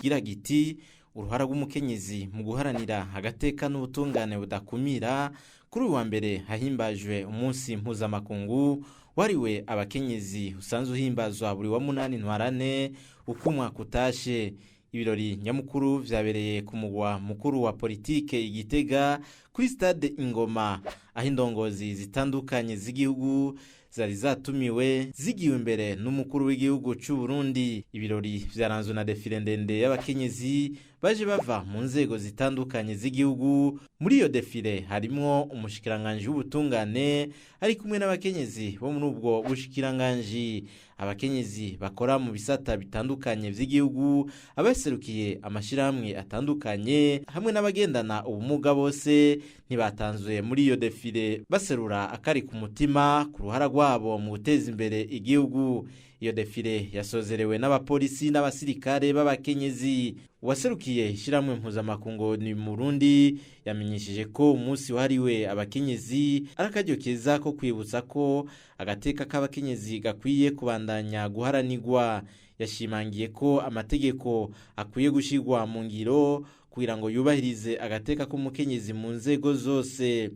kigira giti uruhara rw'umukenyezi mu guharanira agateka n'ubutungane budakumira. Kuri uwa mbere hahimbajwe umunsi mpuzamakungu wariwe abakenyezi usanzwe uhimbazwa buri wa munani ntwarane uko umwaka utashe. Ibirori nyamukuru vyabereye ku mugwa mukuru wa politike Igitega kuri stade Ingoma, aho indongozi zitandukanye z'igihugu zari zatumiwe zigiwe imbere n'umukuru w'igihugu cy'u Burundi. Ibirori vyaranzwe na defile ndende y'abakenyezi baje bava mu nzego zitandukanye z'igihugu. Muri iyo defile harimo umushikiranganje w'ubutungane ari kumwe n'abakenyezi bo muri ubwo bushikiranganje, abakenyezi bakora mu bisata bitandukanye vy'igihugu, abaserukiye amashirahamwe atandukanye hamwe n'abagendana ubumuga bose ntibatanzwe muri iyo defile baserura akari ku mutima ku ruhara rwabo mu guteza imbere igihugu. Iyo defile yasozerewe n'abapolisi n'abasirikare b'abakenyezi. Uwaserukiye ishiramwe mpuzamakungu ni Burundi yamenyesheje ko umunsi wahariwe abakenyezi arakaryo keza ko kwibutsa ko agateka k'abakenyezi gakwiye kubandanya guharanirwa. Yashimangiye ko amategeko akwiye gushirwa mu ngiro kugira ngo yubahirize agateka k'umukenyezi mu nzego zose.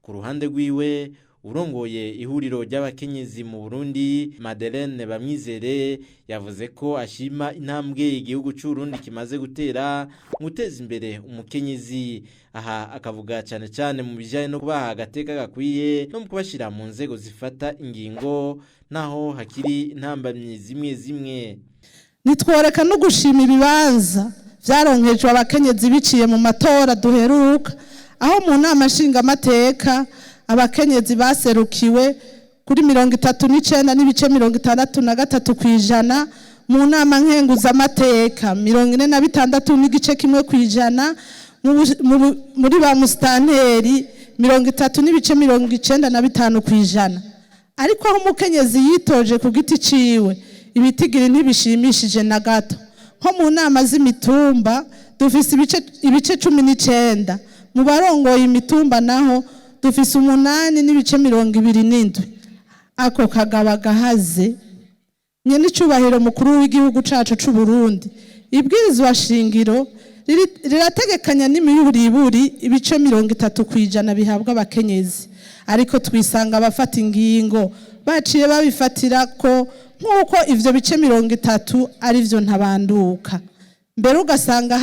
Ku ruhande rwiwe urongoye ihuriro ry'abakenyezi mu Burundi Madeleine Bamwizere yavuze ko ashima intambwe igihugu cy'u Burundi kimaze gutera muteza imbere umukenyezi. Aha akavuga cyane cyane mu bijanye no kubaha agateka gakwiye no mu kubashira mu nzego zifata ingingo naho hakiri intambamyi zimwe zimwe. Nitworeka no gushima ibibanza vyaronkejwe abakenyezi biciye mu matora duheruka, aho mu nama nshingamateka abakenyezi baserukiwe kuri 39.63%, mu nama nkenguzamateka 46.1%, muri ba mustanteri 33.95%. Ariko aho umukenyezi yitoje ku giti ciwe ibitigiri ntibishimishije na gato. Nko mu nama z'imitumba dufise ibice 19, mu barongoye imitumba naho dufise 8.27. Ako kagaba gahaze nyene icubahiro mukuru w'igihugu cacu c'u Burundi. Ibwirizwa shingiro rirategekanya n'imiyuriburi ibice 30% bihabwa abakenyezi, ariko twisanga abafata ingingo baciye babifatira ko nkuko ivyo bice 30 ari vyo ntabanduka. Mbere ugasanga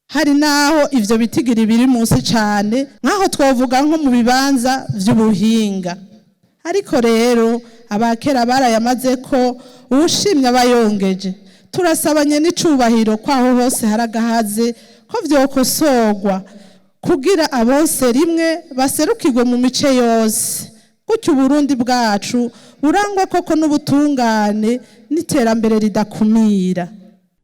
hari naho ivyo bitigiri biri munsi cyane, nkaho twovuga nko mu bibanza vy'ubuhinga. Ariko rero abakera barayamaze ko uwushimye abayongeje. Turasabanye n'icubahiro kwaho hose haragahaze ko vyokosorwa kugira abose rimwe baserukirwe mu mice yose, gutyo Burundi bwacu burangwa koko n'ubutungane n'iterambere ridakumira.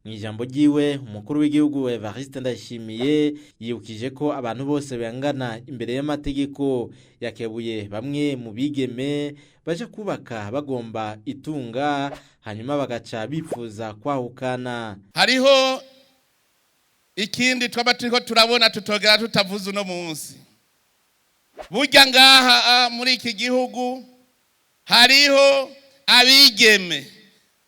Mw'ijambo ryiwe umukuru w'igihugu Evariste Ndayishimiye yibukije ko abantu bose bangana imbere y'amategeko. Yakebuye bamwe mu bigeme baje kubaka bagomba itunga hanyuma bagaca bifuza kwahukana. Hariho ikindi twabatiriko turabona tutogera tutavuze uno munsi. Burya ngaha muri iki gihugu hariho abigeme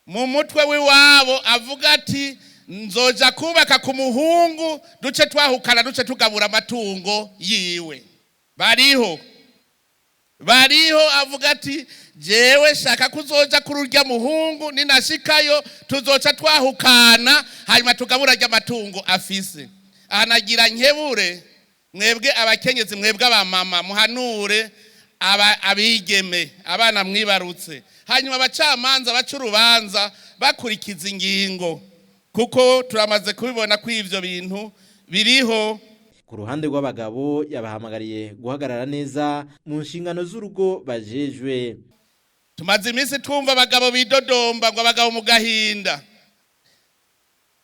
mu mutwe w'iwabo avuga ati nzoja kubaka ku muhungu duce twahukana duce tugabura amatungo yiwe. Bariho avuga ati jewe shaka kuzoja kururya muhungu ninashikayo tuzoca twahukana hanyuma tugabura ry'amatungo afise. Anagira nkebure mwebwe abakenyezi mwebwe abamama muhanure abigeme abana mwibarutse, hanyuma abacamanza baca urubanza bakurikiza ingingo, kuko turamaze kubibona ko ivyo bintu biriho. Ku ruhande rw'abagabo yabahamagariye guhagarara neza mu nshingano z'urugo bajejwe. Tumaze iminsi twumva abagabo bidodomba ngo abagabo mu gahinda,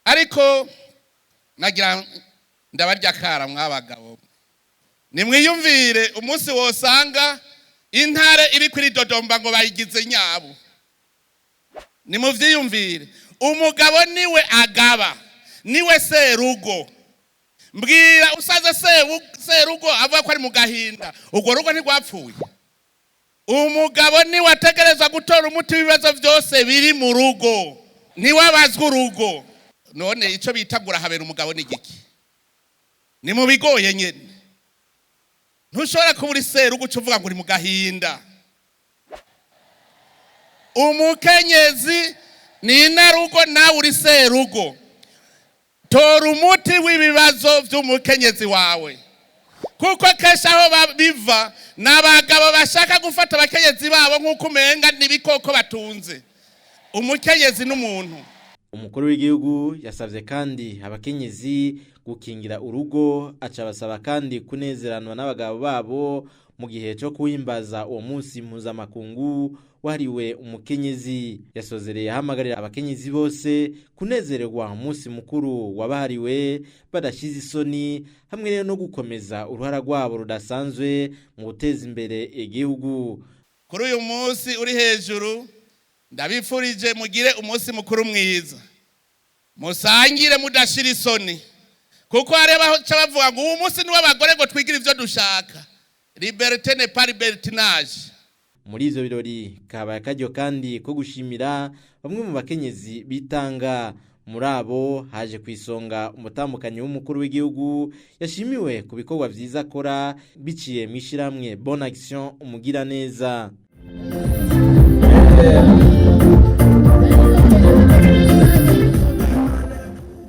ariko nagira ndabarya kara mw'abagabo nimwiyumvire umunsi wosanga intare iri kuri dodomba ngo bayigize nyabo. Nimuvyiyumvire, umugabo niwe agaba, niwe serugo. Mbwira usaze serugo avuga ko ari mu gahinda, ubwo rugo ntigwapfuye. Umugabo niwe ategerezwa gutora umuti w'ibibazo byose biri mu rugo, niwe abazwa urugo. none ico bitagura habera umugabo ni giki? Ni mu bigoye nyene. Ntushobora kubura serugo ucuvuga ngo uri mu gahinda. Umukenyezi ni narugo nawe uri serugo. Tora umuti w'ibibazo vy'umukenyezi wawe. Kuko kesha aho biva n'abagabo bashaka gufata abakenyezi babo nk'uko umenga n'ibikoko batunze. Umukenyezi n'umuntu. Umukuru w'igihugu yasavye kandi abakenyezi gukingira urugo, aca basaba kandi kunezeranwa n'abagabo babo mu gihe cyo kuhimbaza uwo munsi mpuzamakungu wahariwe umukenyezi. Yasozereye ahamagarira abakenyezi bose kunezererwa umunsi mukuru wabahariwe badashize isoni, hamwe rero no gukomeza uruhara rwabo rudasanzwe mu guteza imbere igihugu. Kuri uyu munsi uri hejuru ndabifurije mugire umunsi mukuru mwiza, musangire mudashira isoni, kuko arebaho bavuga ngo uwo munsi ni w'abagore ngo twigira ivyo dushaka. Liberté n'est pas libertinage. Muri izo birori kabaye akaryo kandi ko gushimira bamwe mu bakenyezi bitanga. Muri abo haje kwisonga umutambukanyi w'umukuru w'igihugu yashimiwe ku bikorwa vyiza akora biciye mu ishiramwe Bonne Action umugira neza.